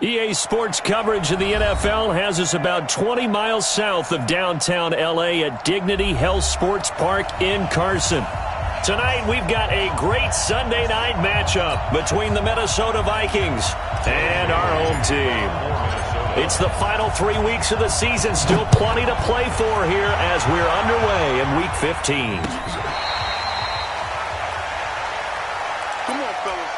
EA Sports coverage of the NFL has us about 20 miles south of downtown L.A. at Dignity Health Sports Park in Carson. Tonight, we've got a great Sunday night matchup between the Minnesota Vikings and our home team. It's the final 3 weeks of the season, still plenty to play for here as we're underway in Week 15. Come on, fellas.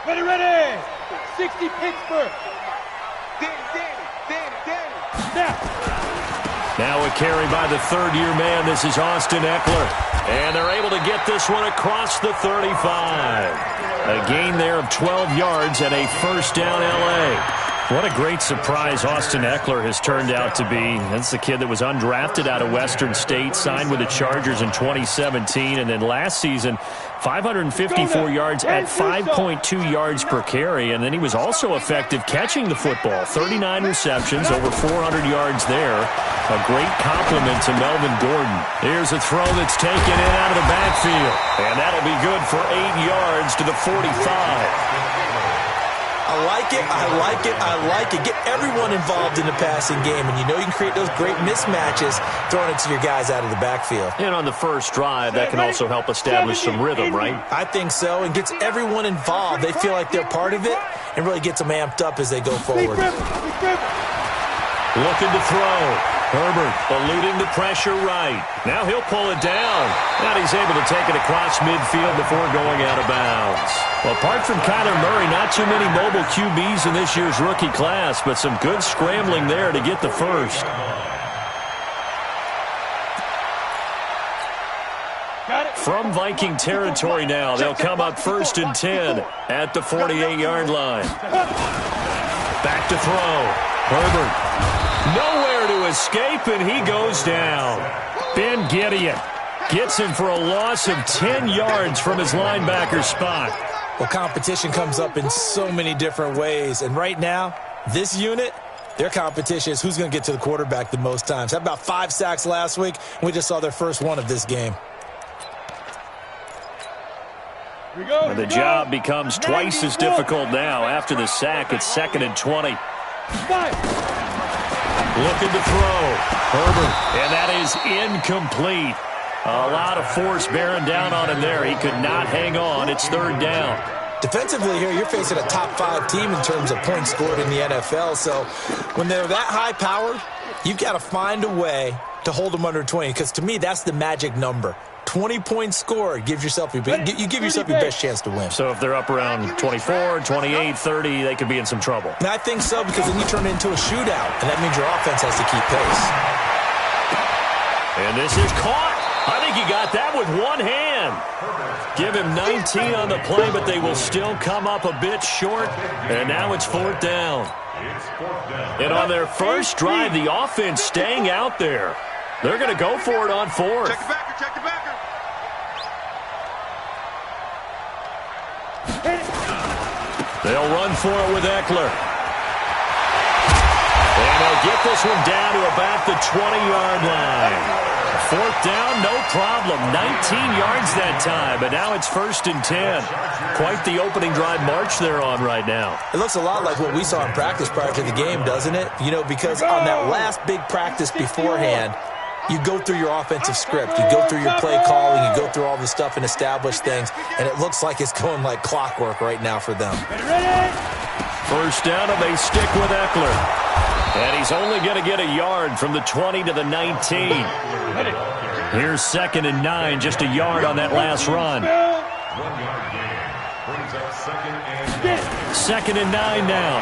Ready! 60 Pittsburgh. Now a carry by the third-year man. This is Austin Eckler. And they're able to get this one across the 35. A gain there of 12 yards and a first down L.A. What a great surprise Austin Eckler has turned out to be. That's the kid that was undrafted out of Western State, signed with the Chargers in 2017, and then last season, 554 yards at 5.2 yards per carry, and then he was also effective catching the football. 39 receptions, over 400 yards there. A great compliment to Melvin Gordon. Here's a throw that's taken in out of the backfield, and that'll be good for 8 yards to the 45. I like it, I like it, I like it. Get everyone involved in the passing game, and you know you can create those great mismatches throwing it to your guys out of the backfield. And on the first drive, that can also help establish some rhythm, right? I think so, and gets everyone involved. They feel like they're part of it and really gets them amped up as they go forward. Looking to throw. Herbert eluding the pressure right. Now he'll pull it down. And he's able to take it across midfield before going out of bounds. Well, apart from Kyler Murray, not too many mobile QBs in this year's rookie class, but some good scrambling there to get the first. From Viking territory now, they'll come up 1st and 10 at the 48-yard line. Back to throw. Herbert. Nowhere to escape, and he goes down. Ben Gideon gets him for a loss of 10 yards from his linebacker spot. Well, competition comes up in so many different ways, and right now, this unit, their competition is who's going to get to the quarterback the most times. Had about 5 sacks last week, and we just saw their first one of this game. And the job becomes twice as difficult now. After the sack, it's 2nd and 20. Looking to throw. Herbert. And that is incomplete. A lot of force bearing down on him there. He could not hang on. It's 3rd down. Defensively here, you're facing a top 5 team in terms of points scored in the NFL. So when they're that high powered, you've got to find a way to hold them under 20. Because to me, that's the magic number. 20 points scored gives yourself you give yourself your best chance to win. So if they're up around 24, 28, 30, they could be in some trouble. And I think so, because then you turn it into a shootout, and that means your offense has to keep pace. And this is caught. I think he got that with one hand. Give him 19 on the play, but they will still come up a bit short. And now it's 4th down. And on their first drive, the offense staying out there. They're going to go for it on 4th. Check the backer, check the backer. They'll run for it with Eckler. And they'll get this one down to about the 20-yard line. 4th down, no problem. 19 yards that time, but now it's 1st and 10. Quite the opening drive march they're on right now. It looks a lot like what we saw in practice prior to the game, doesn't it? You know, because on that last big practice beforehand, you go through your offensive script. You go through your play calling. You go through all the stuff and establish things. And it looks like it's going like clockwork right now for them. First down, and they stick with Eckler. And he's only going to get a yard from the 20 to the 19. Here's 2nd and 9, just a yard on that last run. 2nd and 9 now.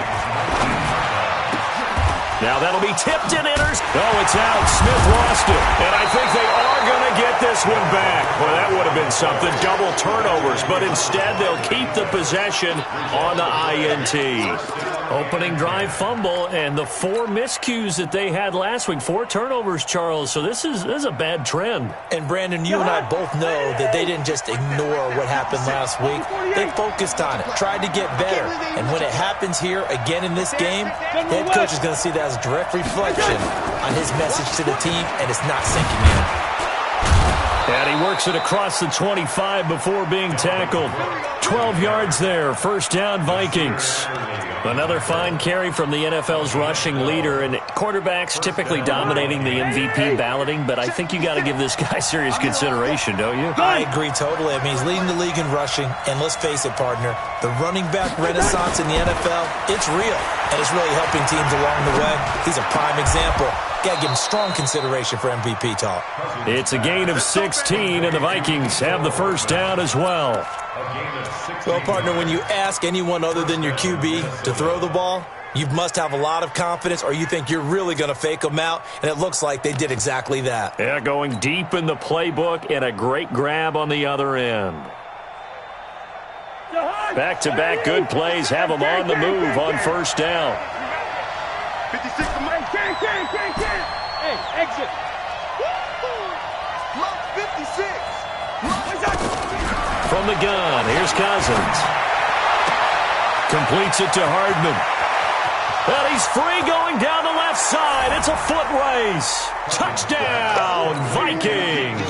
Now that'll be tipped and enters. Oh, it's out. Smith lost it. And I think they are going to get this one back. Well, that would have been something. Double turnovers. But instead, they'll keep the possession on the INT. Opening drive fumble and the 4 miscues that they had last week. 4 turnovers, Charles. So this is a bad trend. And, Brandon, you and I both know that they didn't just ignore what happened last week. They focused on it, tried to get better. And when it happens here again in this game, the head coach is going to see that has a direct reflection on his message to the team, and it's not sinking in. And he works it across the 25 before being tackled. 12 yards there. First down, Vikings. Another fine carry from the NFL's rushing leader, and quarterbacks typically dominating the MVP balloting, but I think you got to give this guy serious consideration, don't you? I agree totally. I mean, he's leading the league in rushing, and let's face it, partner, the running back renaissance in the NFL, it's real, and it's really helping teams along the way. He's a prime example. Got to give him strong consideration for MVP talk. It's a gain of 16, and the Vikings have the first down as well. Well, partner, when you ask anyone other than your QB to throw the ball, you must have a lot of confidence, or you think you're really going to fake them out, and it looks like they did exactly that. Yeah, going deep in the playbook, and a great grab on the other end. Back-to-back good plays have them on the move on first down. 56 to Mike. Hey, exit. Look, 56. From the gun, here's Cousins. Completes it to Hardman. And he's free going down the left side. It's a foot race. Touchdown, Vikings.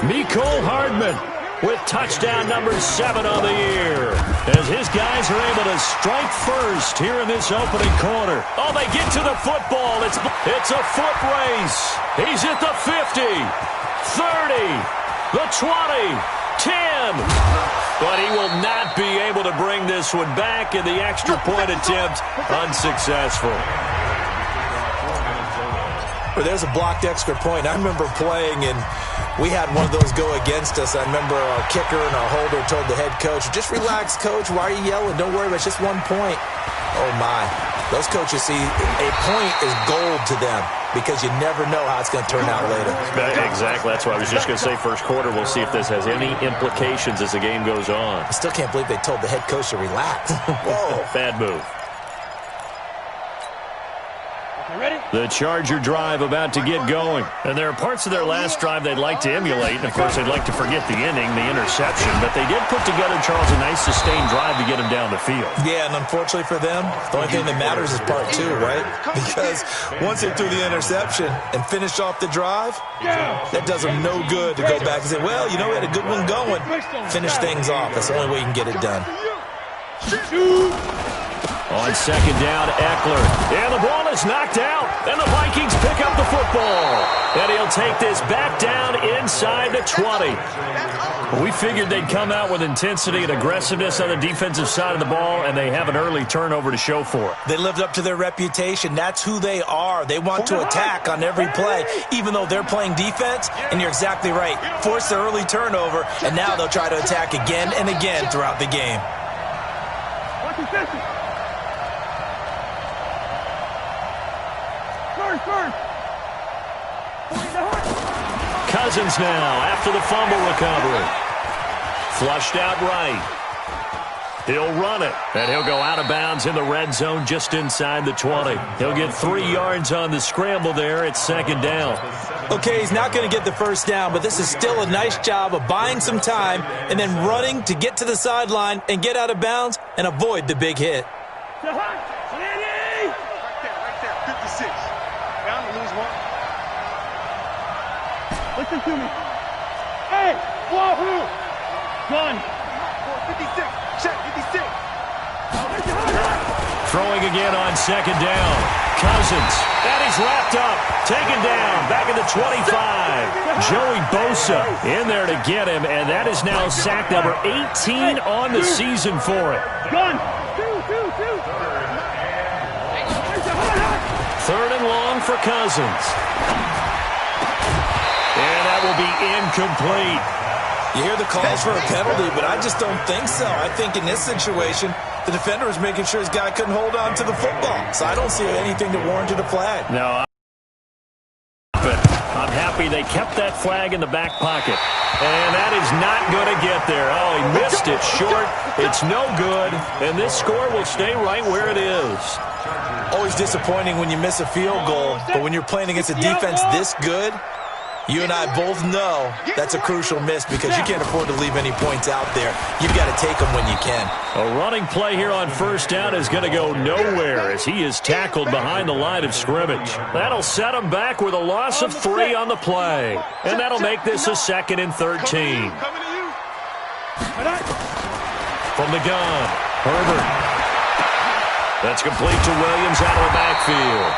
Mecole Hardman with touchdown number 7 on the year, as his guys are able to strike first here in this opening quarter. Oh, they get to the football. It's a foot race. He's at the 50, 30. The 20, 10, but he will not be able to bring this one back, and the extra point attempt unsuccessful. Well, there's a blocked extra point. I remember playing, and we had one of those go against us. I remember our kicker and our holder told the head coach, just relax, coach. Why are you yelling? Don't worry, it's just 1 point. Oh, my. Those coaches see a point is gold to them, because you never know how it's going to turn out later. Exactly. That's what I was just going to say. First quarter, we'll see if this has any implications as the game goes on. I still can't believe they told the head coach to relax. Whoa. Bad move. Ready? The Charger drive about to get going. And there are parts of their last drive they'd like to emulate. And, of course, they'd like to forget the inning, the interception. But they did put together, Charles, a nice sustained drive to get him down the field. Yeah, and unfortunately for them, the only thing that matters is part 2, right? Because once they threw the interception and finished off the drive, that does them no good to go back and say, well, you know, we had a good one going. Finish things off. That's the only way you can get it done. On second down, Eckler. And the ball is knocked out. And the Vikings pick up the football. And he'll take this back down inside the 20. We figured they'd come out with intensity and aggressiveness on the defensive side of the ball, and they have an early turnover to show for it. They lived up to their reputation. That's who they are. They want to attack on every play, even though they're playing defense. And you're exactly right. Force the early turnover, and now they'll try to attack again and again throughout the game. Cousins now after the fumble recovery. Flushed out right. He'll run it, and he'll go out of bounds in the red zone just inside the 20. He'll get 3 yards on the scramble there. It's second down. Okay, he's not going to get the first down, but this is still a nice job of buying some time and then running to get to the sideline and get out of bounds and avoid the big hit. Right there, 56. Bound to lose 1. Listen to me. Hey, wahoo! Gun. 56. Check, 56. Throwing again on second down. Cousins. And he's wrapped up. Taken down. Back at the 25. Joey Bosa in there to get him. And that is now sack number 18 on the season for it. Gun. Third and long for Cousins. And that will be incomplete. You hear the calls for a penalty, but I just don't think so. I think in this situation, the defender was making sure his guy couldn't hold on to the football. So I don't see anything that warranted a flag. No, but I'm happy they kept that flag in the back pocket. And that is not going to get there. Oh, he missed it short. It's no good. And this score will stay right where it is. Always disappointing when you miss a field goal, but when you're playing against a defense this good, You and I both know that's a crucial miss because you can't afford to leave any points out there. You've got to take them when you can. A running play here on first down is going to go nowhere as he is tackled behind the line of scrimmage. That'll set him back with a loss of 3 on the play. And that'll make this a 2nd and 13. From the gun, Herbert. That's complete to Williams out of the backfield.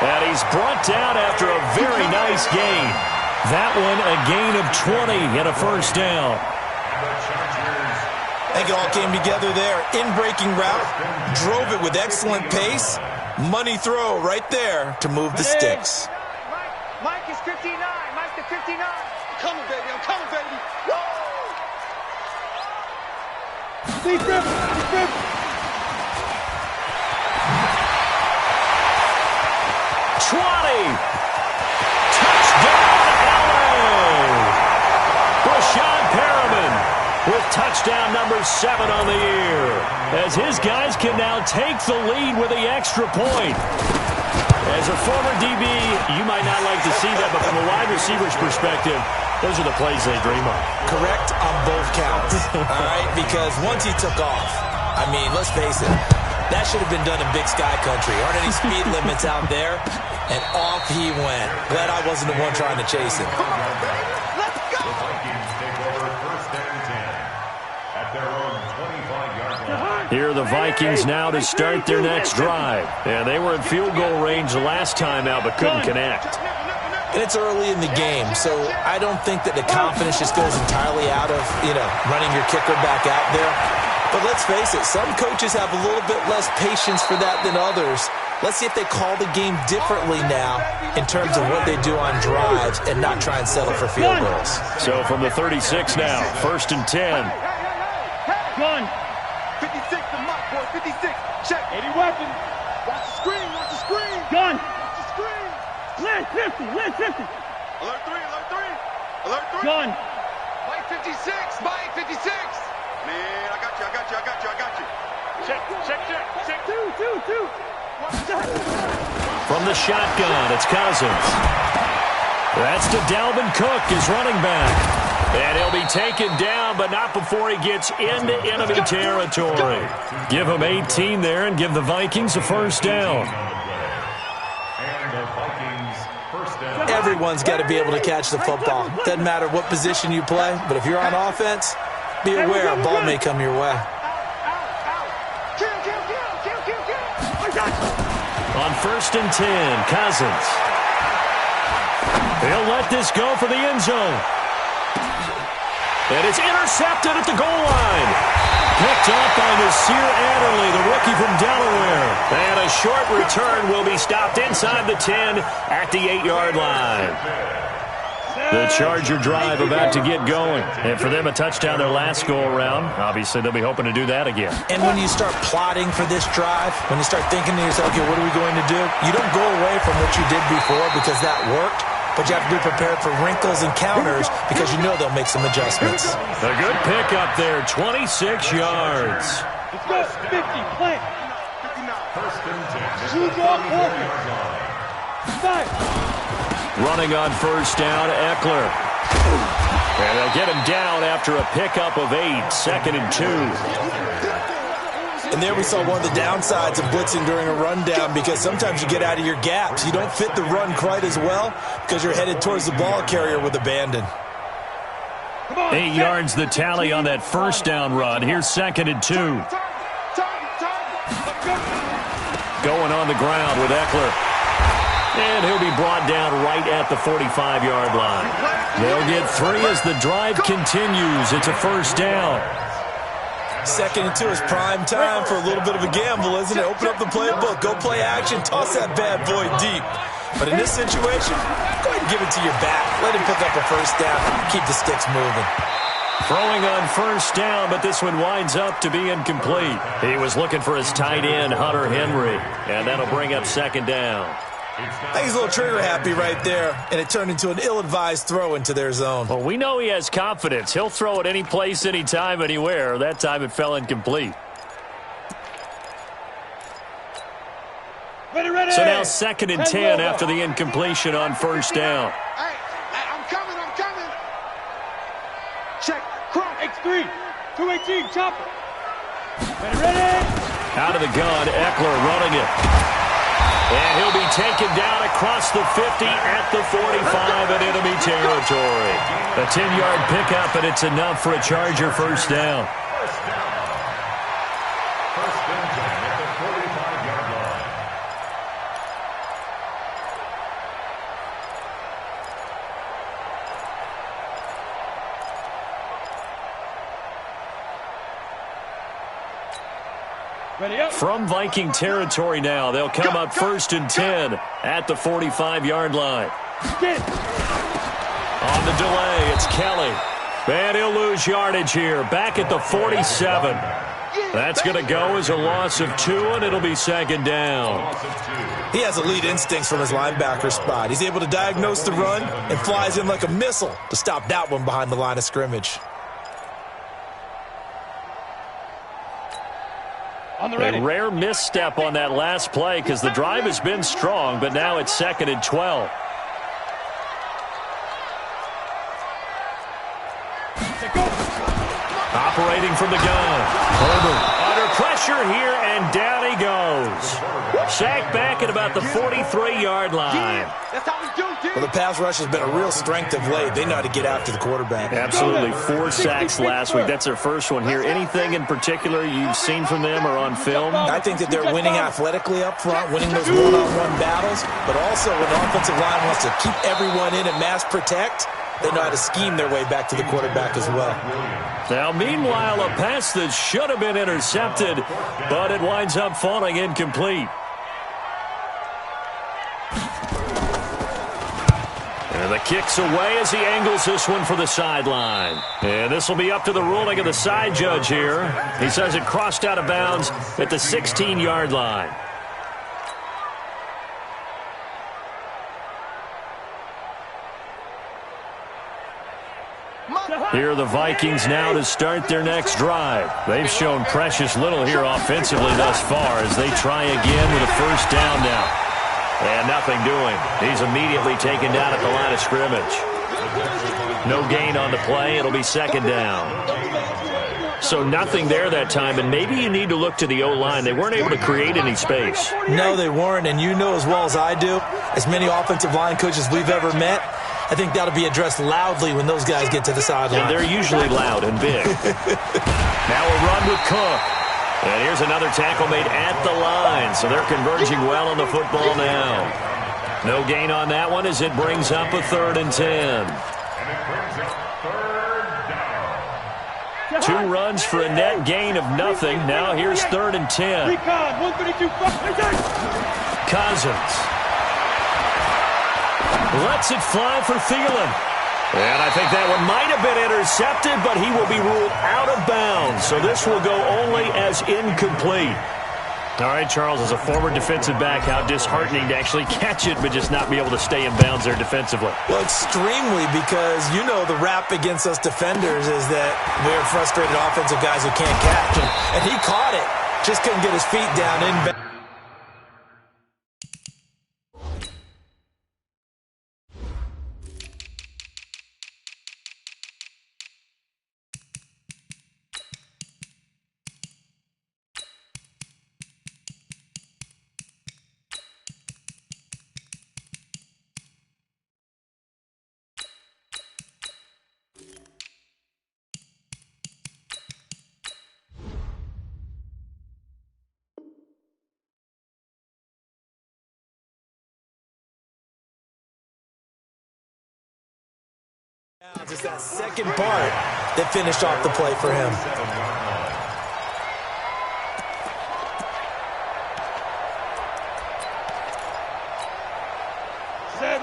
And he's brought down after a very nice gain. That one a gain of 20 and a first down. I think it all came together there. In-breaking route, drove it with excellent pace. Money throw right there to move the sticks. Mike is 59. Mike's the 59. I'm coming, baby. I'm coming, baby. Woo! Steve Griffin. 20. Touchdown, LA. Rashad Perriman with touchdown number 7 on the year. As his guys can now take the lead with the extra point. As a former DB, you might not like to see that, but from a wide receiver's perspective, those are the plays they dream of. Correct on both counts, all right? Because once he took off, I mean, let's face it, that should have been done in Big Sky Country. Aren't any speed limits out there? And off he went. Glad I wasn't the one trying to chase him. Let's go! Here are the Vikings now to start their next drive. And they were in field goal range the last time out, but couldn't connect. And it's early in the game, so I don't think that the confidence just goes entirely out of, running your kicker back out there. But let's face it, some coaches have a little bit less patience for that than others. Let's see if they call the game differently now in terms of what they do on drives and not try and settle for field goals. So from the 36 now, 1st and 10. Gun. 56 to Mike, boy. 56. Check. 80 weapons. Watch the screen. Watch the screen. Gun. Watch the screen. Land 50. Land 50. Alert 3. Alert 3. Alert 3. Gun. Mike 56. Mike 56. Man, I got you. I got you. I got you. I got you. Check. Check. Check. Check. Two. From the shotgun, it's Cousins. That's to Dalvin Cook, his running back. And he'll be taken down, but not before he gets into enemy territory. Give him 18 there and give the Vikings a first down. Everyone's got to be able to catch the football. Doesn't matter what position you play, but if you're on offense, be aware a ball may come your way. On 1st and 10, Cousins. He'll let this go for the end zone. And it's intercepted at the goal line. Picked up by Nasir Adderley, the rookie from Delaware. And a short return will be stopped inside the 10 at the 8-yard line. The Charger drive about to get going. And for them, a touchdown their last go-around. Obviously, they'll be hoping to do that again. And when you start plotting for this drive, when you start thinking to yourself, okay, what are we going to do? You don't go away from what you did before because that worked, but you have to be prepared for wrinkles and counters because you know they'll make some adjustments. A good pickup there, 26 yards. Let's go. 50. Plant. 59. 2 draw. 5. Running on first down, Eckler. And they'll get him down after a pickup of 8, 2nd and 2. And there we saw one of the downsides of blitzing during a rundown because sometimes you get out of your gaps. You don't fit the run quite as well because you're headed towards the ball carrier with abandon. 8 yards the tally on that first down run. Here's 2nd and 2. Going on the ground with Eckler. And he'll be brought down right at the 45-yard line. They'll get 3 as the drive continues. It's a first down. 2nd and 2 is prime time for a little bit of a gamble, isn't it? Open up the playbook, go play action, toss that bad boy deep. But in this situation, go ahead and give it to your back. Let him pick up a first down. Keep the sticks moving. Throwing on first down, but this one winds up to be incomplete. He was looking for his tight end, Hunter Henry, and that'll bring up 2nd down. I think he's a little trigger happy right there, and it turned into an ill-advised throw into their zone. Well, we know he has confidence. He'll throw it any place, anytime, anywhere. That time it fell incomplete. Ready. So now 2nd and 10 after the incompletion on first down. Hey, I'm 218, chopper. Ready. Out of the gun, Eckler running it. And he'll be taken down across the 50 at the 45 in enemy territory. A 10-yard pickup, and it's enough for a Charger first down. From Viking territory now, they'll come up 1st and 10 at the 45-yard line. On the delay, it's Kelly. And he'll lose yardage here, back at the 47. That's going to go as a loss of 2, and it'll be 2nd down. He has elite instincts from his linebacker spot. He's able to diagnose the run and flies in like a missile to stop that one behind the line of scrimmage. A rare misstep on that last play because the drive has been strong, but now it's 2nd and 12. Operating from the gun. Herbert under pressure here, and down he goes. Sacked back at about the 43-yard line. That's how we do, dude. Well, the pass rush has been a real strength of late. They know how to get after the quarterback. Absolutely. 4 sacks last week. That's their first one here. Anything in particular you've seen from them or on film? I think that they're winning athletically up front, winning those one-on-one battles, but also when the offensive line wants to keep everyone in and mass protect, they know how to scheme their way back to the quarterback as well. Now, meanwhile, a pass that should have been intercepted, but it winds up falling incomplete. And the kick's away as he angles this one for the sideline. And this will be up to the ruling of the side judge here. He says it crossed out of bounds at the 16-yard line. Here are the Vikings now to start their next drive. They've shown precious little here offensively thus far as they try again with a first down now. And nothing doing. He's immediately taken down at the line of scrimmage. No gain on the play. It'll be 2nd down. So nothing there that time, and maybe you need to look to the O-line. They weren't able to create any space. No, they weren't, and you know as well as I do, as many offensive line coaches we've ever met, I think that'll be addressed loudly when those guys get to the sideline. And they're usually loud and big. Now a run with Cook. And here's another tackle made at the line. So they're converging well on the football now. No gain on that one as it brings up a 3rd and 10. 2 runs for a net gain of nothing. Now here's 3rd and 10. Cousins lets it fly for Thielen. And I think that one might have been intercepted, but he will be ruled out of bounds. So this will go only as incomplete. All right, Charles, as a former defensive back, how disheartening to actually catch it but just not be able to stay in bounds there defensively. Well, extremely, because you know the rap against us defenders is that we're frustrated offensive guys who can't catch. And he caught it, just couldn't get his feet down in bounds. It's that second part that finished off the play for him.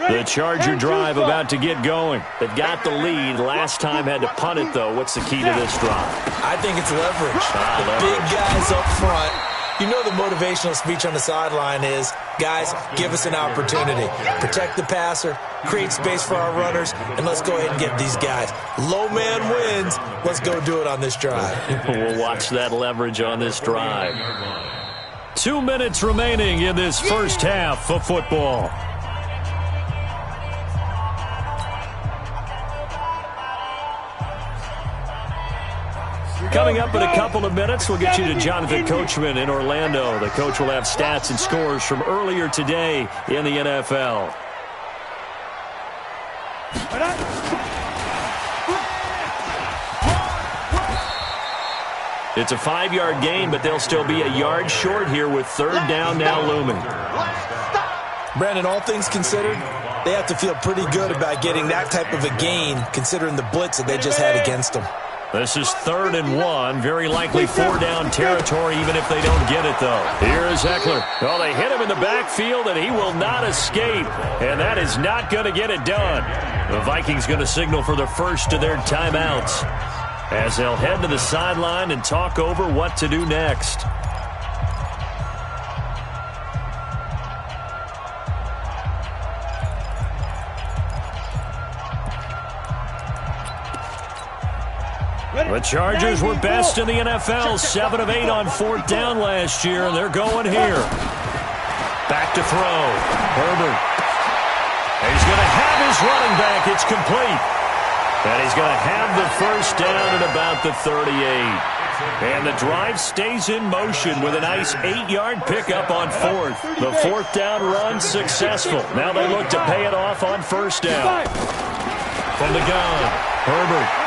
The Charger drive about to get going. They've got the lead. Last time had to punt it, though. What's the key to this drive? I think it's leverage. The big guys up front. You know the motivational speech on the sideline is, guys, give us an opportunity. Protect the passer, create space for our runners, and let's go ahead and get these guys. Low man wins. Let's go do it on this drive. We'll watch that leverage on this drive. 2 minutes remaining in this first half of football. Coming up in a couple of minutes, we'll get you to Jonathan Coachman in Orlando. The coach will have stats and scores from earlier today in the NFL. It's a 5-yard gain, but they'll still be a yard short here with third down now looming. Brandon, all things considered, they have to feel pretty good about getting that type of a gain, considering the blitz that they just had against them. This is 3rd and 1, very likely 4-down territory, even if they don't get it, though. Here is Eckler. Well, they hit him in the backfield, and he will not escape, and that is not going to get it done. The Vikings going to signal for the first of their timeouts as they'll head to the sideline and talk over what to do next. The Chargers were best in the NFL, 7 of 8 on 4th down last year, and they're going here. Back to throw. Herbert. He's going to have his running back. It's complete. And he's going to have the first down at about the 38. And the drive stays in motion with a nice 8-yard pickup on 4th. The 4th down run successful. Now they look to pay it off on 1st down. From the gun, Herbert.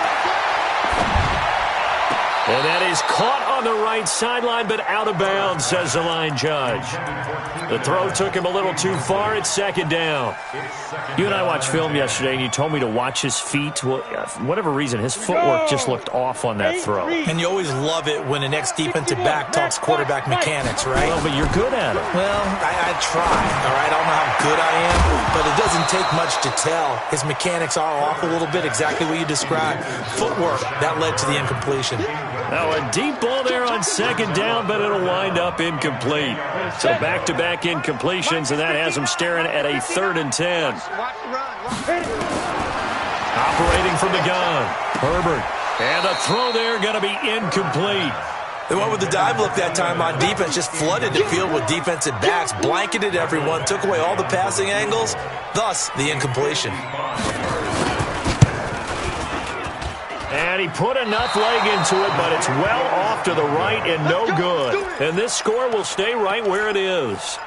And that is caught on the right sideline, but out of bounds, says the line judge. The throw took him a little too far. It's 2nd down. You and I watched film yesterday, and you told me to watch his feet. Well, for whatever reason, his footwork just looked off on that throw. And you always love it when the next defensive back talks quarterback mechanics, right? Well, but you're good at it. Well, I try, all right? I don't know how good I am, but it doesn't take much to tell. His mechanics are off a little bit, exactly what you described. Footwork, that led to the incompletion. Now a deep ball there on 2nd down, but it'll wind up incomplete. So back-to-back incompletions, and that has them staring at a 3rd and 10. Operating from the gun, Herbert. And the throw there going to be incomplete. They went with the dive look that time on defense, just flooded the field with defensive backs, blanketed everyone, took away all the passing angles, thus the incompletion. And he put enough leg into it, but it's well off to the right and no good. And this score will stay right where it is.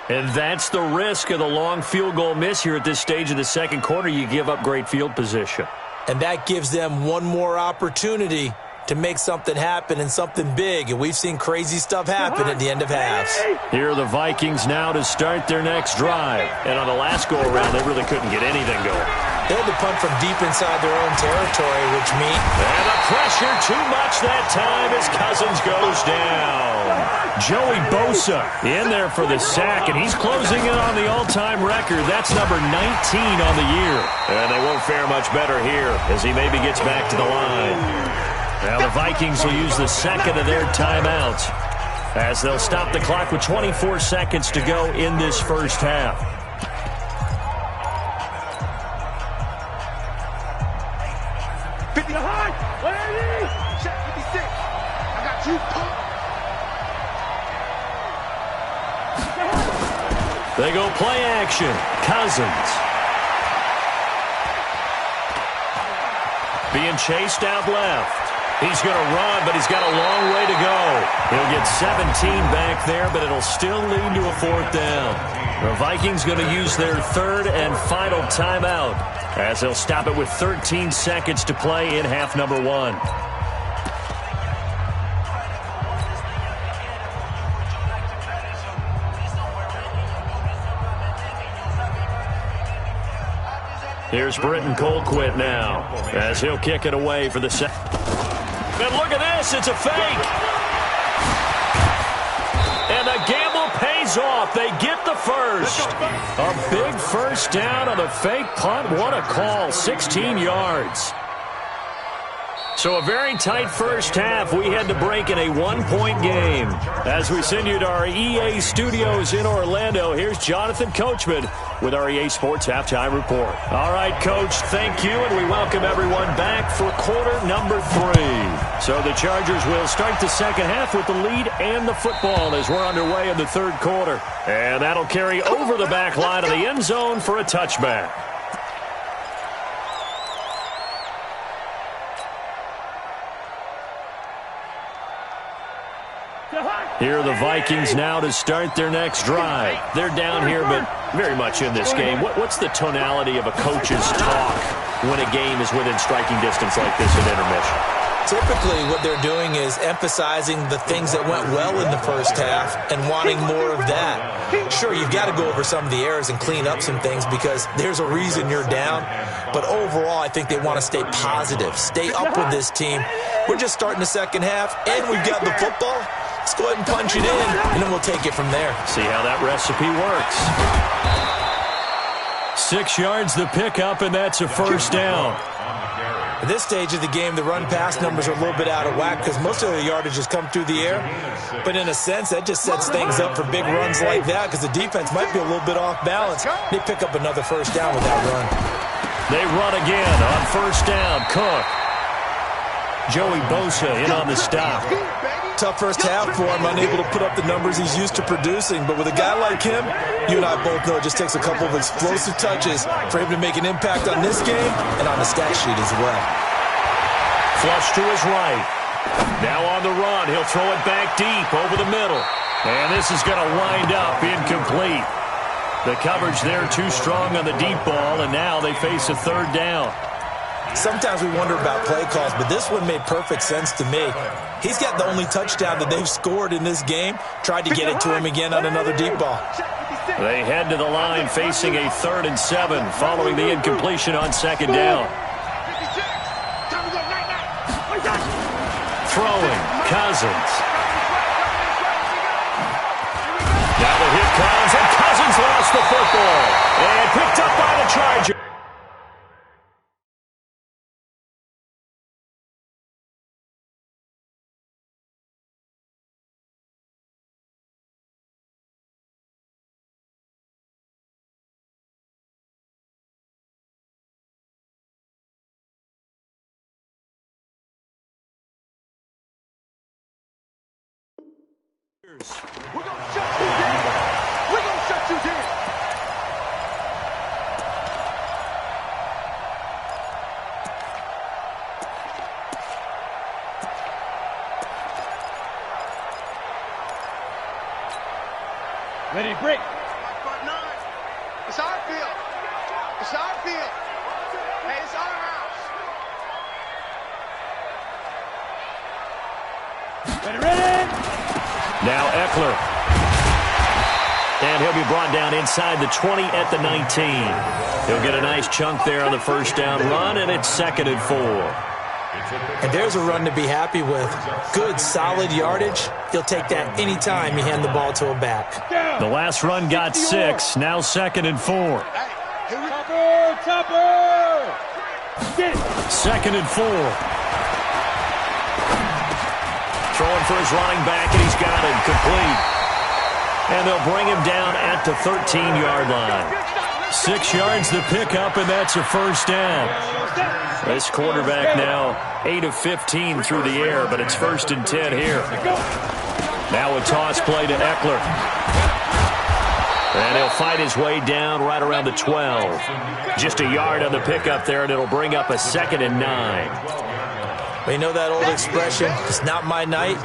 And that's the risk of the long field goal miss here at this stage of the 2nd quarter. You give up great field position. And that gives them one more opportunity to make something happen and something big. And we've seen crazy stuff happen at the end of halves. Here are the Vikings now to start their next drive. And on the last go-around, they really couldn't get anything going. They had to punt from deep inside their own territory, which means... And the pressure too much that time as Cousins goes down. Joey Bosa in there for the sack, and he's closing in on the all-time record. That's number 19 on the year. And they won't fare much better here as he maybe gets back to the line. Now the Vikings will use the 2nd of their timeouts as they'll stop the clock with 24 seconds to go in this first half. They go play action. Cousins. Being chased out left. He's going to run, but he's got a long way to go. He'll get 17 back there, but it'll still lead to a 4th down. The Vikings going to use their 3rd and final timeout as they'll stop it with 13 seconds to play in half number 1. Here's Britton Colquitt now as he'll kick it away for the second. And look at this, it's a fake. And the gamble pays off. They get the first. A big first down on the fake punt. What a call, 16 yards. So a very tight first half. We had to break in a 1-point game. As we send you to our EA studios in Orlando, here's Jonathan Coachman with our EA Sports Halftime Report. All right, Coach, thank you, and we welcome everyone back for quarter number 3. So the Chargers will start the second half with the lead and the football as we're underway in the 3rd quarter. And that'll carry over the back line of the end zone for a touchback. Here are the Vikings now to start their next drive. They're down here, but very much in this game. What's the tonality of a coach's talk when a game is within striking distance like this at intermission? Typically, what they're doing is emphasizing the things that went well in the first half and wanting more of that. Sure, you've got to go over some of the errors and clean up some things because there's a reason you're down. But overall, I think they want to stay positive, stay up with this team. We're just starting the second half, and we've got the football. Let's go ahead and punch it in, and then we'll take it from there. See how that recipe works. 6 yards the pickup, and that's a first down. At this stage of the game, the run-pass numbers are a little bit out of whack because most of the yardage has come through the air. But in a sense, that just sets things up for big runs like that because the defense might be a little bit off balance. They pick up another first down with that run. They run again on first down. Cook. Joey Bosa in on the stop. Tough first half for him, unable to put up the numbers he's used to producing. But with a guy like him, you and I both know it just takes a couple of explosive touches for him to make an impact on this game and on the stat sheet as well. Flush to his right. Now on the run. He'll throw it back deep over the middle. And this is going to wind up incomplete. The coverage there too strong on the deep ball, and now they face a third down. Sometimes we wonder about play calls, but this one made perfect sense to me. He's got the only touchdown that they've scored in this game. Tried to get it to him again on another deep ball. They head to the line facing a 3rd and 7 following the incompletion on second down. Throwing, Cousins. Now the hit comes, and Cousins lost the football. And picked up by the Chargers. We're going to shut you down. We're going to shut you down. Ready to break. It's our field. It's our field. Hey, it's our house. Ready. Now Eckler. And he'll be brought down inside the 20 at the 19. He'll get a nice chunk there on the first down run, and it's 2nd and 4. And there's a run to be happy with. Good, solid yardage. He'll take that anytime you hand the ball to a back. The last run got 6. Now 2nd and 4. Chopper! Get it. 2nd and 4. Throwing for his running back, and he's got it complete. And they'll bring him down at the 13-yard line. 6 yards the pickup, and that's a first down. This quarterback now 8 of 15 through the air, but it's 1st and 10 here. Now a toss play to Eckler. And he'll fight his way down right around the 12. Just a yard on the pickup there, and it'll bring up a 2nd and 9. Well, you know that old expression, it's not my night?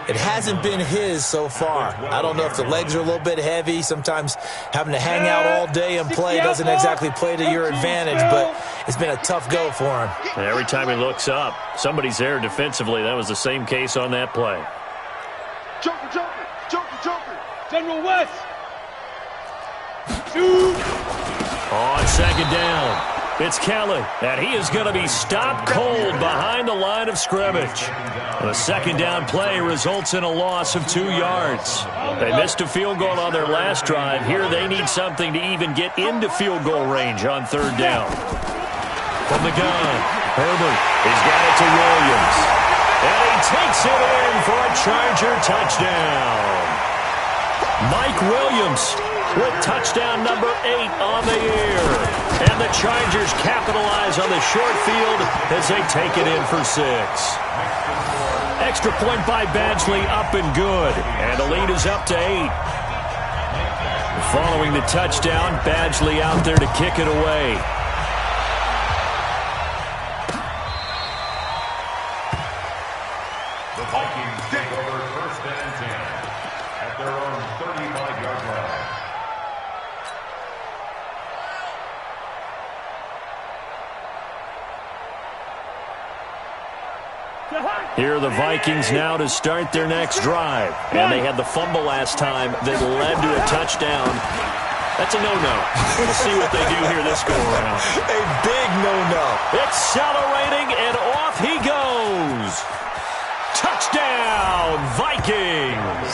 It hasn't been his so far. I don't know if the legs are a little bit heavy. Sometimes having to hang out all day and play doesn't exactly play to your advantage, but it's been a tough go for him. And every time he looks up, somebody's there defensively. That was the same case on that play. Joker. General West. Shoot. On second down, it's Kelly, and he is going to be stopped cold behind the line of scrimmage. The second down play results in a loss of 2 yards. They missed a field goal on their last drive. Here they need something to even get into field goal range on third down. From the gun, Herbert, he's got it to Williams. And he takes it in for a Charger touchdown. Mike Williams with touchdown number 8 on the year. And the Chargers capitalize on the short field as they take it in for 6. Extra point by Badgley, up and good. And the lead is up to 8. Following the touchdown, Badgley out there to kick it away. The Vikings take over 1st and Here are the Vikings now to start their next drive. And they had the fumble last time that led to a touchdown. That's a no-no. We'll see what they do here this go-around. A big no-no. Accelerating, and off he goes. Touchdown, Vikings.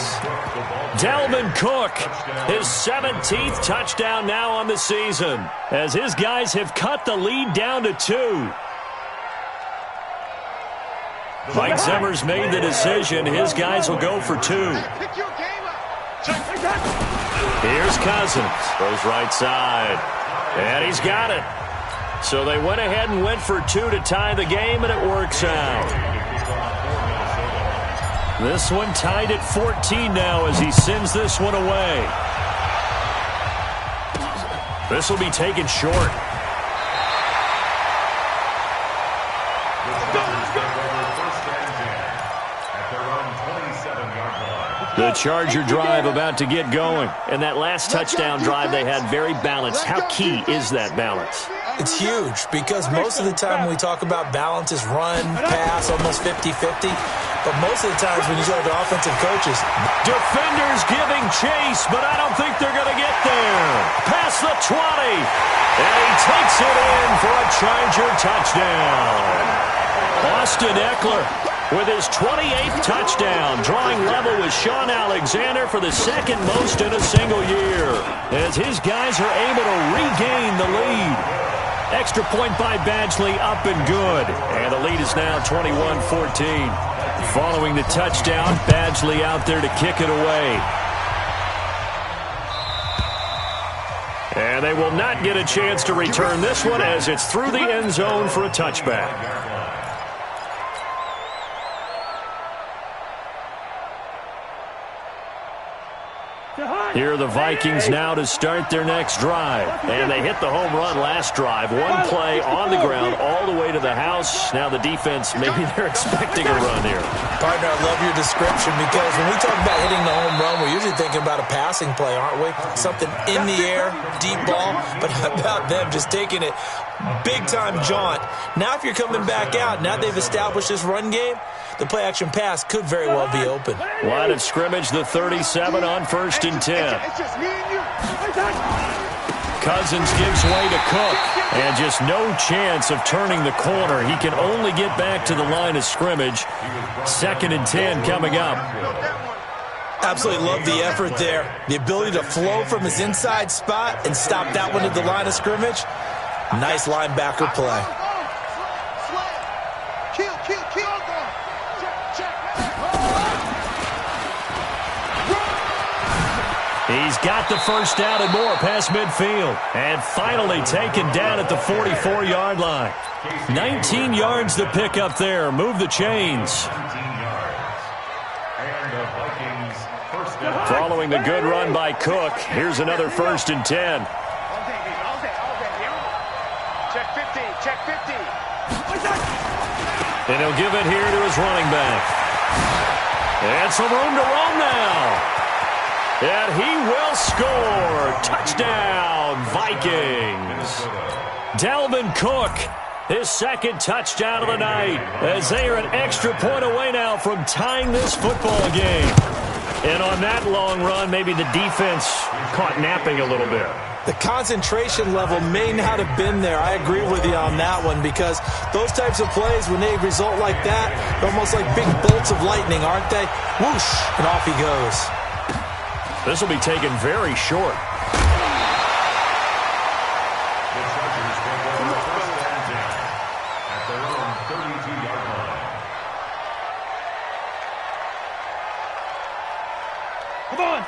Dalvin Cook, his 17th touchdown now on the season, as his guys have cut the lead down to 2. Mike Zimmer's made the decision. His guys will go for 2. Here's Cousins. Goes right side. And he's got it. So they went ahead and went for 2 to tie the game, and it works out. This one tied at 14 now as he sends this one away. This will be taken short. The Charger drive about to get going. And that last touchdown drive they had very balanced. How key is that balance? It's huge because most of the time when we talk about balance is run, pass, almost 50-50. But most of the times when you talk to offensive coaches, defenders giving chase, but I don't think they're going to get there. Past the 20. And he takes it in for a Charger touchdown. Austin Eckler with his 28th touchdown, drawing level with Sean Alexander for the second most in a single year, as his guys are able to regain the lead. Extra point by Badgley, up and good, and the lead is now 21-14. Following the touchdown, Badgley out there to kick it away. And they will not get a chance to return this one as it's through the end zone for a touchback. Here are the Vikings now to start their next drive. And they hit the home run last drive. One play on the ground all the way to the house. Now the defense, maybe they're expecting a run here. Partner, I love your description because when we talk about hitting the home run, we're usually thinking about a passing play, aren't we? Something in the air, deep ball. But how about them just taking it big-time jaunt? Now if you're coming back out, now they've established this run game, the play-action pass could very well be open. Line of scrimmage, the 37 on 1st and 10. Cousins gives way to Cook, and just no chance of turning the corner. He can only get back to the line of scrimmage. 2nd and 10 coming up. Absolutely love the effort there. The ability to flow from his inside spot and stop that one at the line of scrimmage. Nice linebacker play. He's got the first down and more past midfield. And finally taken down at the 44-yard line. 19 yards to pick up there. Move the chains. Following the good run by Cook, here's another 1st and 10. Check 50, check 50. And he'll give it here to his running back. And some room to roam now. And he will score. Touchdown, Vikings. Dalvin Cook, his 2nd touchdown of the night, as they are an extra point away now from tying this football game. And on that long run, maybe the defense caught napping a little bit. The concentration level may not have been there. I agree with you on that one because those types of plays, when they result like that, they're almost like big bolts of lightning, aren't they? Whoosh, and off he goes. This will be taken very short.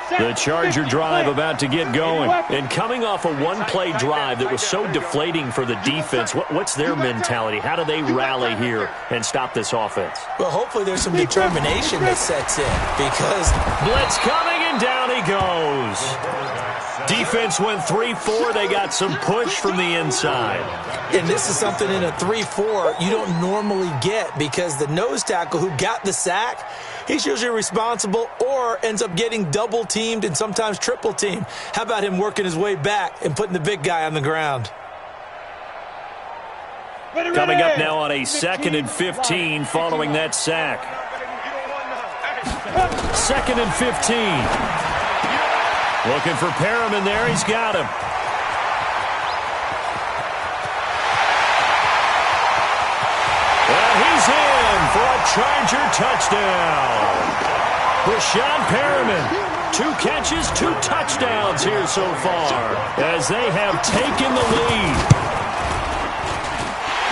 The Charger drive about to get going. And coming off a one-play drive that was so deflating for the defense, what's their mentality? How do they rally here and stop this offense? Well, hopefully there's some determination that sets in because blitz coming, and down he goes. Defense went 3-4. They got some push from the inside. And this is something in a 3-4 you don't normally get because the nose tackle who got the sack, he's usually responsible or ends up getting double-teamed and sometimes triple-teamed. How about him working his way back and putting the big guy on the ground? Coming up now on a 2nd and 15 following that sack. 2nd and 15. Looking for Perriman there. He's got him. And he's in for a Charger touchdown. Rashawn Perriman. 2 catches, 2 touchdowns here so far as they have taken the lead.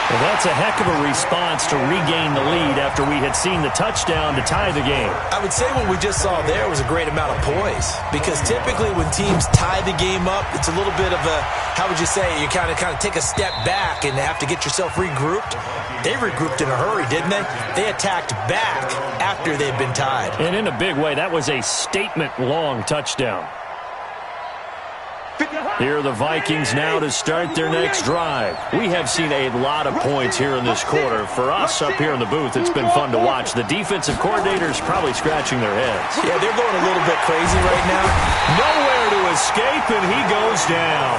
Well, that's a heck of a response to regain the lead after we had seen the touchdown to tie the game. I would say what we just saw there was a great amount of poise, because typically when teams tie the game up, it's a little bit of a, how would you say, you kind of take a step back and have to get yourself regrouped. They regrouped in a hurry, didn't they? They attacked back after they'd been tied. And in a big way, that was a statement-long touchdown. Here are the Vikings now to start their next drive. We have seen a lot of points here in this quarter. For us up here in the booth, it's been fun to watch. The defensive coordinators probably scratching their heads. Yeah, they're going a little bit crazy right now. Nowhere to escape, and he goes down.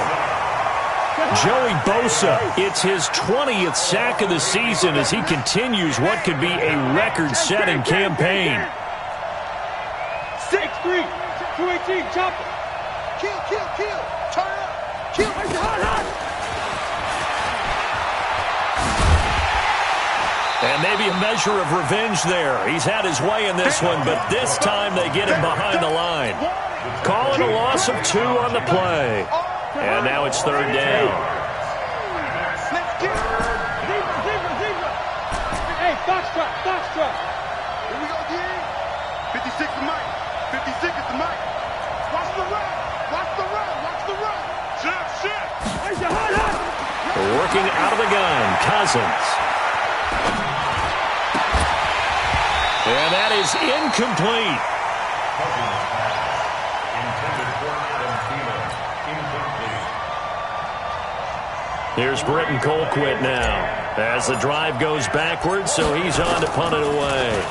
Joey Bosa, it's his 20th sack of the season as he continues what could be a record-setting campaign. 6'3", 218, chopper. Kill. Turn up. Kill. And maybe a measure of revenge there. He's had his way in this one, but this time they get him behind the line. Calling a loss of 2 on the play. And now it's 3rd down. Let's get it. Zebra. Hey, foxtrot. Here we go, D. 56 to Mike. 56 is the Mike. Watch the run. Shit. Working out of the gun, Cousins. And that is incomplete. Here's Britton Colquitt now as the drive goes backwards, so he's on to punt it away.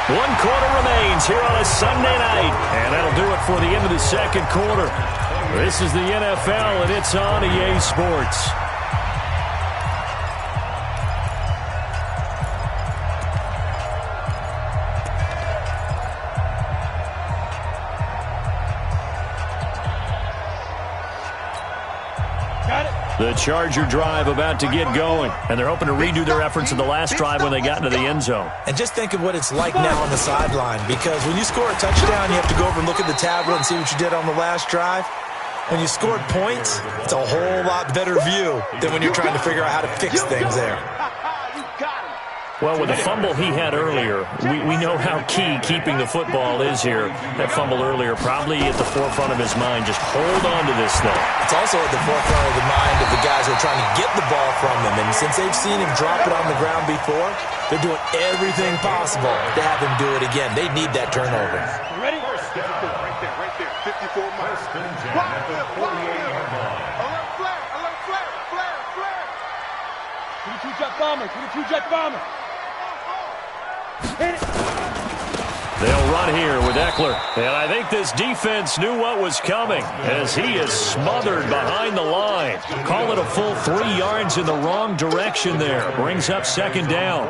One quarter remains here on a Sunday night, and that'll do it for the end of the 2nd quarter. This is the NFL, and it's on EA Sports. The Charger drive about to get going, and they're hoping to redo their efforts in the last drive when they got into the end zone. And just think of what it's like now on the sideline, because when you score a touchdown, you have to go over and look at the tablet and see what you did on the last drive. When you scored points, it's a whole lot better view than when you're trying to figure out how to fix things there. Well, with the fumble he had earlier, we know how key keeping the football is here. That fumble earlier probably at the forefront of his mind. Just hold on to this thing. It's also at the forefront of the mind of the guys who are trying to get the ball from him. And since they've seen him drop it on the ground before, they're doing everything possible to have him do it again. They need that turnover. Ready? Right there. 54 miles. Alert flare. 22 jet bomber. They'll run here with Eckler. And I think this defense knew what was coming as he is smothered behind the line. Call it a full 3 yards in the wrong direction there. Brings up 2nd down.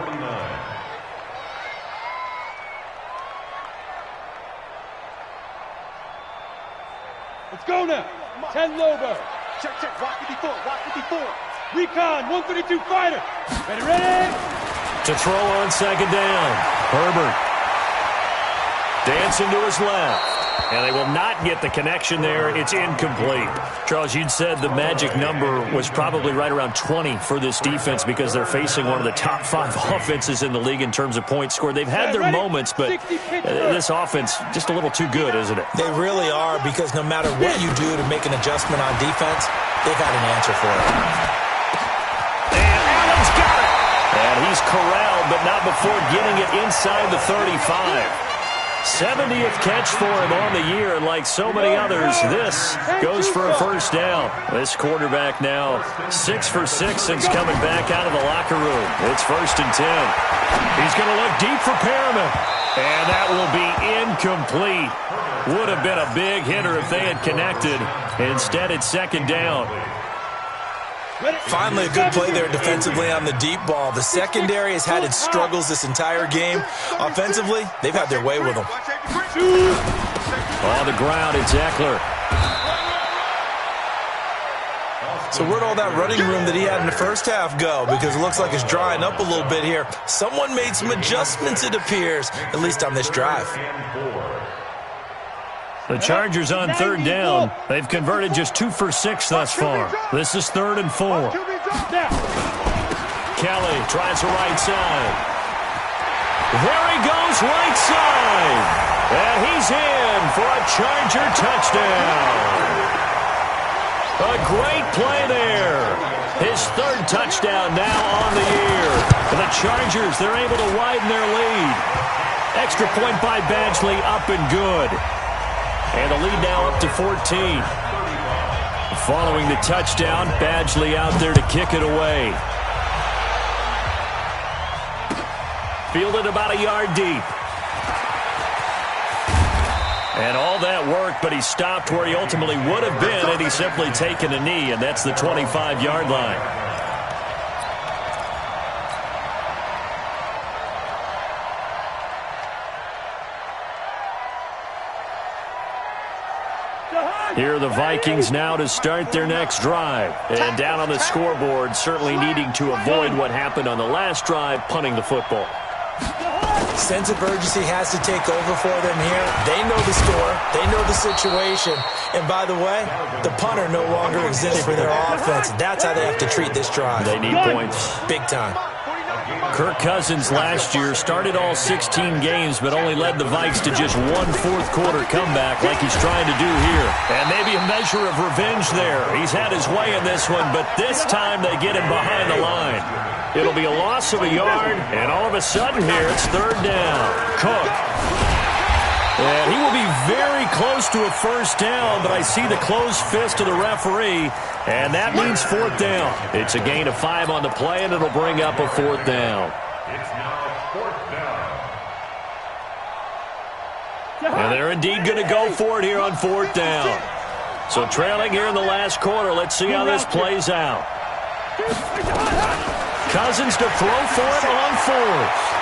Let's go now. 10 Lobo. Check. Watch 54. Recon, 132 fighter. Ready? To throw on 2nd down. Herbert. Dancing to his left. And they will not get the connection there. It's incomplete. Charles, you'd said the magic number was probably right around 20 for this defense because they're facing one of the top 5 offenses in the league in terms of points scored. They've had their moments, but this offense just a little too good, isn't it? They really are, because no matter what you do to make an adjustment on defense, they've got an answer for it. And Allen's got it. And he's corralled, but not before getting it inside the 35. 70th catch for him on the year, and like so many others, this goes for a first down. This quarterback now 6 for 6 since coming back out of the locker room. It's 1st and 10. He's going to look deep for Perriman, and that will be incomplete. Would have been a big hitter if they had connected. Instead, it's 2nd down. Finally, a good play there defensively on the deep ball. The secondary has had its struggles this entire game. Offensively, they've had their way with them. On the ground, it's Eckler. So where'd all that running room that he had in the first half go? Because it looks like it's drying up a little bit here. Someone made some adjustments, it appears, at least on this drive. The Chargers on 3rd down. They've converted just 2 for 6 thus far. This is 3rd and 4. Kelly tries the right side. There he goes, right side. And he's in for a Charger touchdown. A great play there. His 3rd touchdown now on the year. For the Chargers, they're able to widen their lead. Extra point by Badgley, up and good. And the lead now up to 14. Following the touchdown, Badgley out there to kick it away. Fielded about a yard deep. And all that work, but he stopped where he ultimately would have been had he simply taken a knee, and that's the 25-yard line. Here are the Vikings now to start their next drive. And down on the scoreboard, certainly needing to avoid what happened on the last drive, punting the football. Sense of urgency has to take over for them here. They know the score. They know the situation. And by the way, the punter no longer exists for their offense. That's how they have to treat this drive. They need points. Big time. Kirk Cousins last year started all 16 games but only led the Vikes to just 1 fourth-quarter comeback like he's trying to do here. And maybe a measure of revenge there. He's had his way in this one, but this time they get him behind the line. It'll be a loss of a yard, and all of a sudden here it's 3rd down. Cook. And he will be very close to a first down, but I see the closed fist of the referee, and that means 4th down. It's a gain of 5 on the play, and it'll bring up a 4th down. It's now 4th down. And they're indeed going to go for it here on 4th down. So trailing here in the last quarter, let's see how this plays out. Cousins to throw for it on 4th.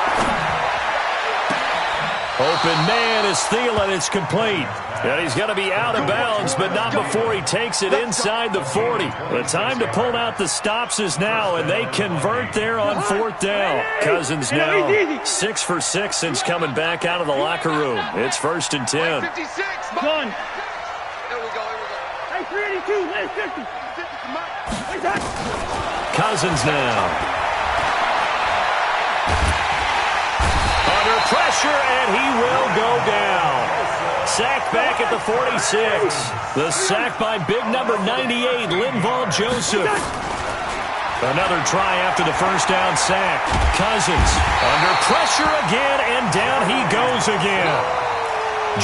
Open man is Thielen. It's complete. And he's going to be out of bounds, but not before he takes it inside the 40. The time to pull out the stops is now, and they convert there on 4th down. Cousins now 6 for 6 since coming back out of the locker room. It's 1st and 10. 56. Done. Here we go. Hey, 382. Last 50. Cousins now. Under pressure, and he will go down. Sack back at the 46. The sack by big number 98, Linval Joseph. Another try after the first down sack. Cousins under pressure again, and down he goes again.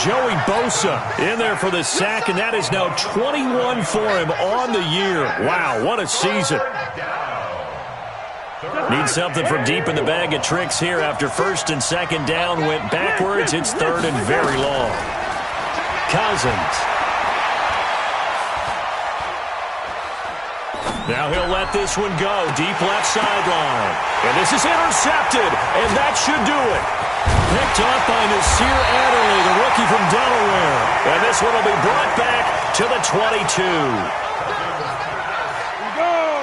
Joey Bosa in there for the sack, and that is now 21 for him on the year. Wow, what a season. Need something from deep in the bag of tricks here after 1st and 2nd down went backwards. It's 3rd and very long. Cousins. Now he'll let this one go. Deep left sideline. And this is intercepted, and that should do it. Picked off by Nasir Adderley, the rookie from Delaware. And this one will be brought back to the 22.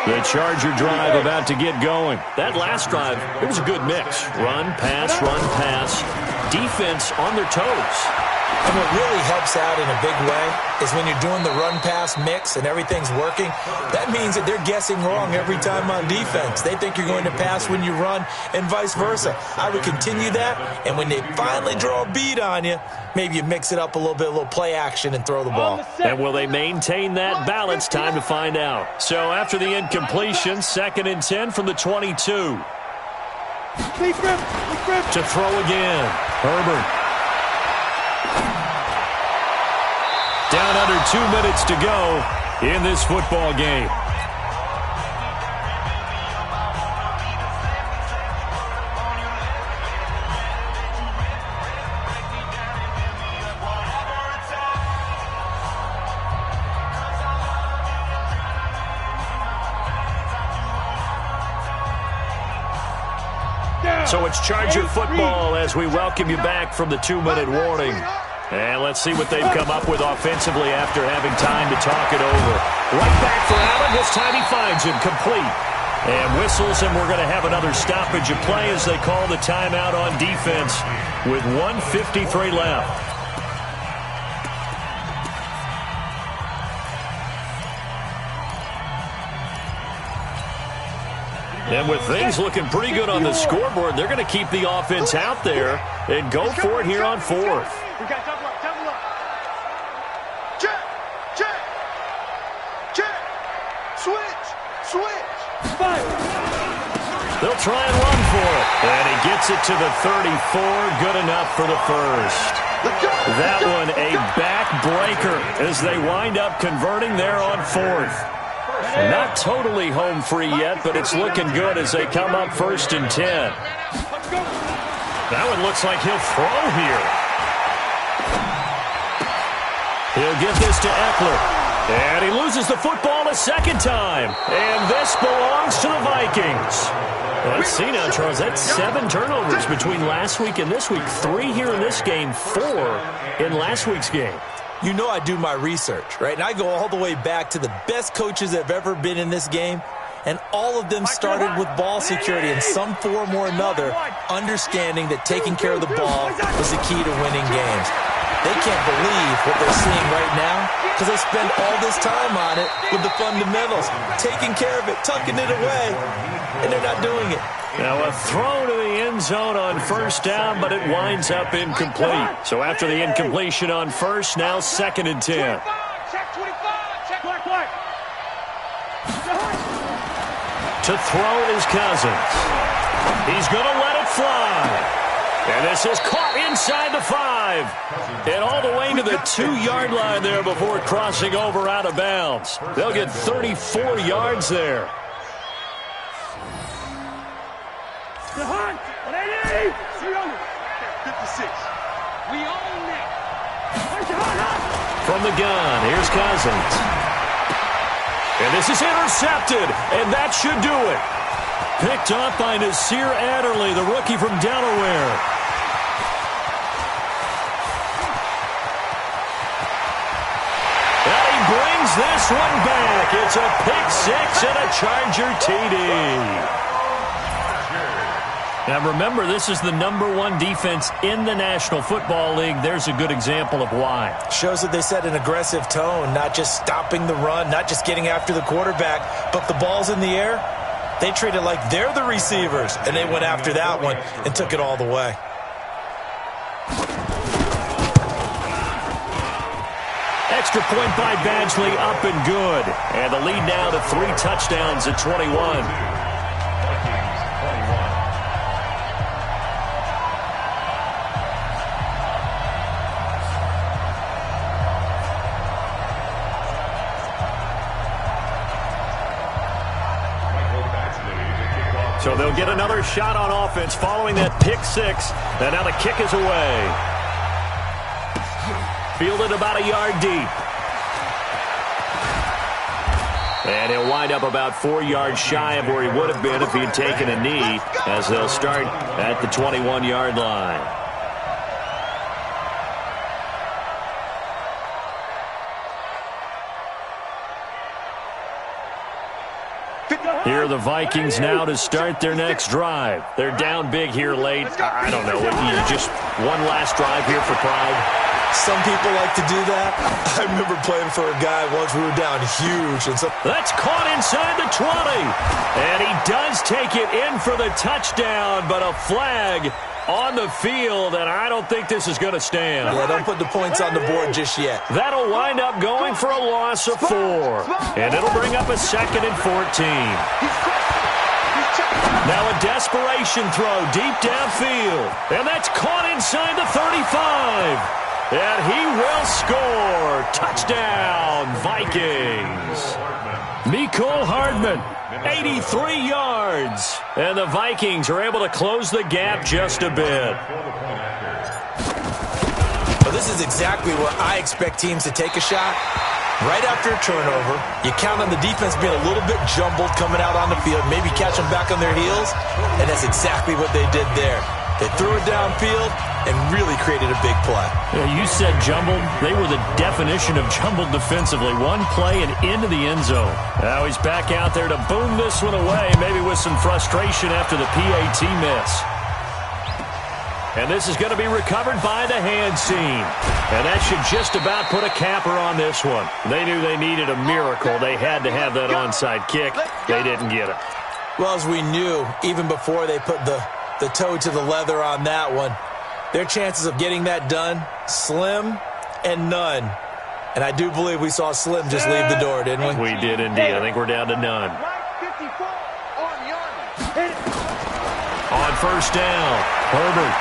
The Charger drive about to get going. That last drive, it was a good mix. Run, pass, defense on their toes. And what really helps out in a big way is when you're doing the run-pass mix and everything's working, that means that they're guessing wrong every time on defense. They think you're going to pass when you run and vice versa. I would continue that, and when they finally draw a beat on you, maybe you mix it up a little bit, a little play action, and throw the ball. And will they maintain that balance? Time to find out. So after the incompletion, 2nd and 10 from the 22. To throw again. Herbert. Down under 2 minutes to go in this football game. So it's Charger football as we welcome you back from the 2-minute warning. And let's see what they've come up with offensively after having time to talk it over. Right back for Allen. This time he finds him complete. And whistles, and we're going to have another stoppage of play as they call the timeout on defense with 1:53 left. And with things looking pretty good on the scoreboard, they're going to keep the offense out there and go for it here on fourth. We got double up, double up. Check, check, check. Switch, switch. Fire. They'll try and run for it. And he gets it to the 34. Good enough for the first. That one a backbreaker as they wind up converting there on fourth. Not totally home free yet, but it's looking good as they come up 1st and 10. That one looks like he'll throw here. He'll give this to Eckler. And he loses the football a second time. And this belongs to the Vikings. Let's see now, Charles. That's 7 turnovers between last week and this week. 3 here in this game, 4 in last week's game. You know I do my research, right? And I go all the way back to the best coaches that have ever been in this game, and all of them started with ball security in some form or another, understanding that taking care of the ball was the key to winning games. They can't believe what they're seeing right now because they spend all this time on it with the fundamentals, taking care of it, tucking it away, and they're not doing it. Now a throw to the end zone on 1st down, but it winds up incomplete. So after the incompletion on 1st, now 2nd and 10. Check 25, check black, white. To throw is Cousins. He's going to let it fly. And this is caught inside the 5. And all the way to the 2-yard line there before crossing over out of bounds. They'll get 34 yards there. The hunt. 56. We own it. From the gun, here's Cousins. And this is intercepted, and that should do it. Picked up by Nasir Adderley, the rookie from Delaware. And he brings this one back. It's a pick 6 and a Charger TD. Now remember, this is the #1 defense in the National Football League. There's a good example of why. Shows that they set an aggressive tone, not just stopping the run, not just getting after the quarterback, but the ball's in the air. They treat it like they're the receivers, and they went after that one and took it all the way. Extra point by Badgley, up and good. And the lead now to 3 touchdowns at 21. So they'll get another shot on offense following that pick 6. And now the kick is away. Fielded about a yard deep. And he'll wind up about 4 yards shy of where he would have been if he had taken a knee, as they'll start at the 21-yard line. Here are the Vikings now to start their next drive. They're down big here late. I don't know. Just one last drive here for pride. Some people like to do that. I remember playing for a guy once. We were down huge. And so that's caught inside the 20. And he does take it in for the touchdown, but a flag on the field, and I don't think this is going to stand. Yeah, don't put the points on the board just yet. That'll wind up going for a loss of 4. And it'll bring up a 2nd and 14. Now a desperation throw deep downfield. And that's caught inside the 35. And he will score. Touchdown, Vikings. Mecole Hardman, 83 yards. And the Vikings are able to close the gap just a bit. Well, this is exactly where I expect teams to take a shot. Right after a turnover, you count on the defense being a little bit jumbled coming out on the field, maybe catch them back on their heels, and that's exactly what they did there. They threw it downfield and really created a big play. Yeah, you said jumbled. They were the definition of jumbled defensively. One play and into the end zone. Now he's back out there to boom this one away, maybe with some frustration after the PAT miss. And this is going to be recovered by the hands team. And that should just about put a capper on this one. They knew they needed a miracle. They had to have that onside kick. They didn't get it. Well, as we knew, even before they put the toe to the leather on that one, their chances of getting that done, slim and none. And I do believe we saw Slim just leave the door, didn't we? We did indeed. I think we're down to none. On first down, Herbert.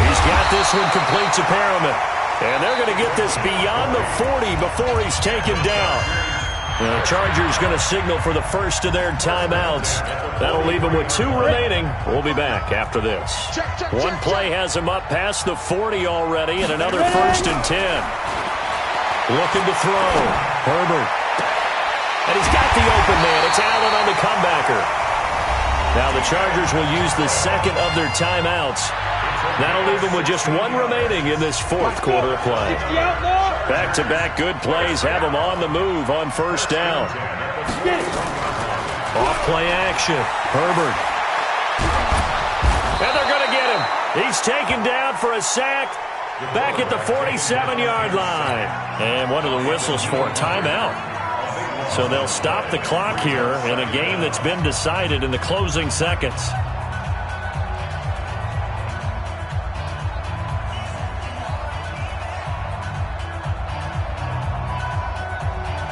He's got this one complete to Perriman. And they're going to get this beyond the 40 before he's taken down. The Chargers going to signal for the first of their timeouts. That'll leave them with 2 remaining. We'll be back after this. One play has him up past the 40 already, and another 1st and 10. Looking to throw. Herbert. And he's got the open man. It's Allen on the comebacker. Now the Chargers will use the second of their timeouts. That'll leave them with just 1 remaining in this 4th quarter of play. Back-to-back good plays have them on the move on first down. Off play action. Herbert. And they're going to get him. He's taken down for a sack back at the 47-yard line. And one of the whistles for a timeout. So they'll stop the clock here in a game that's been decided in the closing seconds.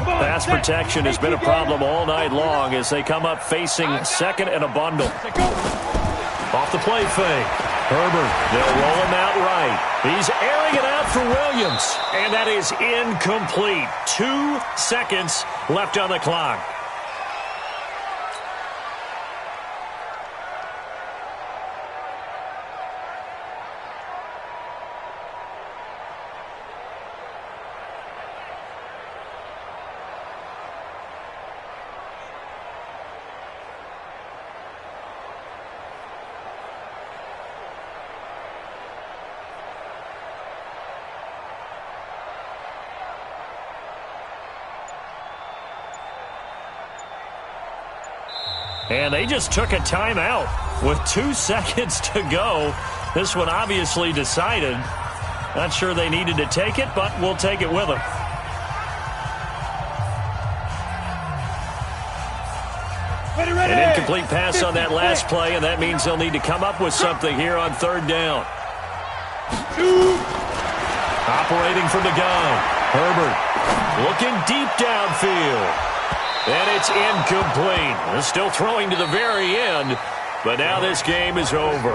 Pass protection has been a problem all night long as they come up facing second and a bundle. Off the play fake. Herbert, they'll roll him out right. He's airing it out for Williams. And that is incomplete. 2 seconds left on the clock. And they just took a timeout with 2 seconds to go. This one obviously decided. Not sure they needed to take it, but we'll take it with them. An incomplete pass on that last play, and that means they'll need to come up with something here on 3rd down. Operating from the gun. Herbert looking deep downfield. And it's incomplete. They're still throwing to the very end, but now this game is over.